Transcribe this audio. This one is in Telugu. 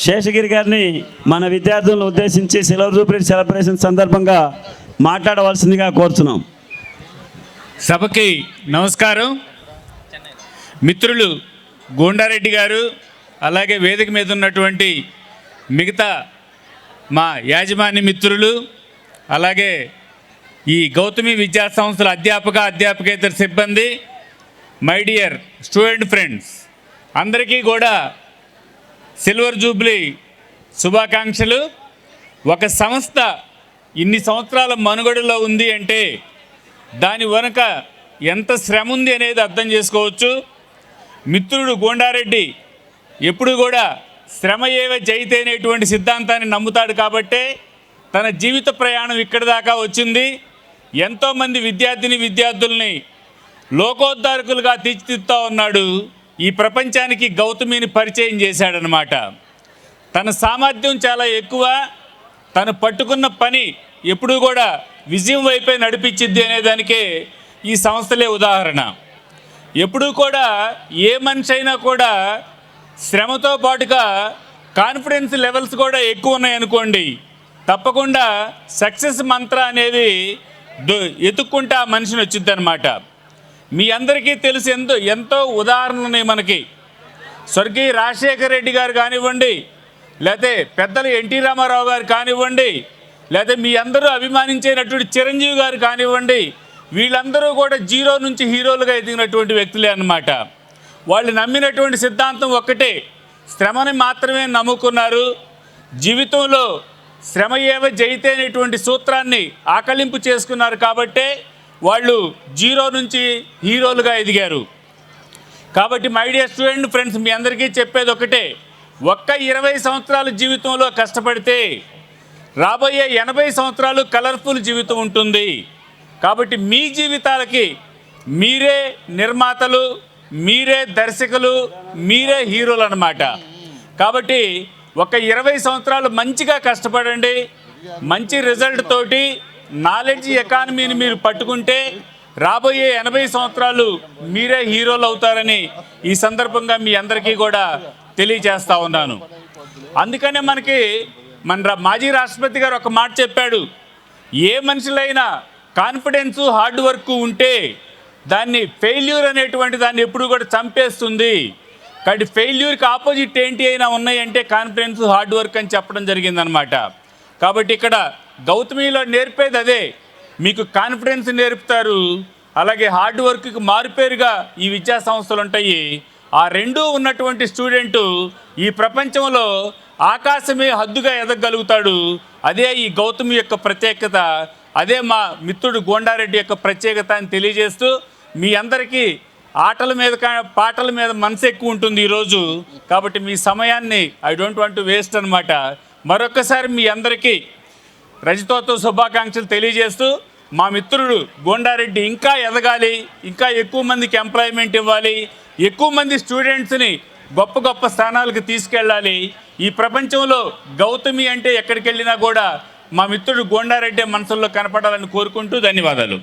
శేషగిరి గారిని మన విద్యార్థులను ఉద్దేశించి సిల్వర్ జూబ్లీ సెలబ్రేషన్ సందర్భంగా మాట్లాడవలసిందిగా కోరుతున్నాం. సభకి నమస్కారం. మిత్రులు గోండారెడ్డి గారు, అలాగే వేదిక మీద ఉన్నటువంటి మిగతా మా యాజమాన్య మిత్రులు, అలాగే ఈ గౌతమి విద్యా సంస్థల అధ్యాపకేతర సిబ్బంది, మై డియర్ స్టూడెంట్ ఫ్రెండ్స్ అందరికీ కూడా సిల్వర్ జూబ్లీ శుభాకాంక్షలు. ఒక సంస్థ ఇన్ని సంవత్సరాల మనుగడలో ఉంది అంటే దాని వెనుక ఎంత శ్రమ ఉంది అనేది అర్థం చేసుకోవచ్చు. మిత్రుడు గోండారెడ్డి ఎప్పుడు కూడా శ్రమ ఏవ జయితే అనేటువంటి సిద్ధాంతాన్ని నమ్ముతాడు కాబట్టే తన జీవిత ప్రయాణం ఇక్కడి దాకా వచ్చింది. ఎంతోమంది విద్యార్థుల్ని లోకోద్ధారకులుగా తీర్చిదిద్దుతూ ఉన్నాడు. ఈ ప్రపంచానికి గౌతమిని పరిచయం చేశాడనమాట. తన సామర్థ్యం చాలా ఎక్కువ, తను పట్టుకున్న పని ఎప్పుడూ కూడా విజయం వైపే నడిపించిద్ది అనేదానికే ఈ సంస్థలే ఉదాహరణ. ఎప్పుడూ కూడా ఏ మనిషి అయినా కూడా శ్రమతో పాటుగా కాన్ఫిడెన్స్ లెవెల్స్ కూడా ఎక్కువ ఉన్నాయనుకోండి, తప్పకుండా సక్సెస్ మంత్ర అనేది ఎత్తుక్కుంటే ఆ మనిషిని వచ్చింది అనమాట. మీ అందరికీ తెలిసి ఎంతో ఉదాహరణలు ఉన్నాయి మనకి. స్వర్గీయ రాజశేఖర రెడ్డి గారు కానివ్వండి, లేకపోతే పెద్దలు ఎన్టీ రామారావు గారు కానివ్వండి, లేకపోతే మీ అందరూ అభిమానించేటటువంటి చిరంజీవి గారు కానివ్వండి, వీళ్ళందరూ కూడా జీరో నుంచి హీరోలుగా ఎదిగినటువంటి వ్యక్తులే అన్నమాట. వాళ్ళు నమ్మినటువంటి సిద్ధాంతం ఒక్కటే, శ్రమని మాత్రమే నమ్ముకున్నారు. జీవితంలో శ్రమ ఏవ జయితే అనేటువంటి సూత్రాన్ని ఆకలింపు చేసుకున్నారు కాబట్టే వాళ్ళు జీరో నుంచి హీరోలుగా ఎదిగారు. కాబట్టి మై డియర్ స్టూడెంట్ ఫ్రెండ్స్, మీ అందరికీ చెప్పేది ఒకటే, ఒక్క 20 సంవత్సరాల జీవితంలో కష్టపడితే రాబోయే 80 సంవత్సరాలు కలర్ఫుల్ జీవితం ఉంటుంది. కాబట్టి మీ జీవితాలకి మీరే నిర్మాతలు, మీరే దర్శకులు, మీరే హీరోలు అన్నమాట. కాబట్టి ఒక 20 సంవత్సరాలు మంచిగా కష్టపడండి. మంచి రిజల్ట్ తోటి నాలెడ్జ్ ఎకానమీని మీరు పట్టుకుంటే రాబోయే 80 సంవత్సరాలు మీరే హీరోలు అవుతారని ఈ సందర్భంగా మీ అందరికీ కూడా తెలియజేస్తూ ఉన్నాను. అందుకనే మనకి మన మాజీ రాష్ట్రపతి గారు ఒక మాట చెప్పాడు, ఏ మనుషులైనా కాన్ఫిడెన్సు హార్డ్ వర్క్ ఉంటే దాన్ని ఫెయిల్యూర్ అనేటువంటి దాన్ని ఎప్పుడు కూడా చంపేస్తుంది. కాబట్టి ఫెయిల్యూర్కి ఆపోజిట్ ఏంటి అయినా ఉన్నాయంటే కాన్ఫిడెన్స్ హార్డ్ వర్క్ అని చెప్పడం జరిగిందనమాట. కాబట్టి ఇక్కడ గౌతమిలో నేర్పేది అదే, మీకు కాన్ఫిడెన్స్ నేర్పుతారు, అలాగే హార్డ్ వర్క్కి మారుపేరుగా ఈ విద్యా సంస్థలు ఉంటాయి. ఆ రెండూ ఉన్నటువంటి స్టూడెంటు ఈ ప్రపంచంలో ఆకాశమే హద్దుగా ఎదగలుగుతాడు. అదే ఈ గౌతమి యొక్క ప్రత్యేకత, అదే మా మిత్రుడు గోండారెడ్డి యొక్క ప్రత్యేకత అని తెలియజేస్తూ, మీ అందరికీ పాటల మీద మనసు ఎక్కువ ఉంటుంది ఈరోజు. కాబట్టి మీ సమయాన్ని I don't want to waste అనమాట. మరొక్కసారి మీ అందరికీ రజతోత్సవ శుభాకాంక్షలు తెలియజేస్తూ, మా మిత్రుడు గోండారెడ్డి ఇంకా ఎదగాలి, ఇంకా ఎక్కువ మందికి ఎంప్లాయ్మెంట్ ఇవ్వాలి, ఎక్కువ మంది స్టూడెంట్స్ని గొప్ప గొప్ప స్థానాలకు తీసుకెళ్ళాలి. ఈ ప్రపంచంలో గౌతమి అంటే ఎక్కడికి వెళ్ళినా కూడా మా మిత్రుడు గోండారెడ్డి మనసుల్లో కనపడాలని కోరుకుంటూ ధన్యవాదాలు.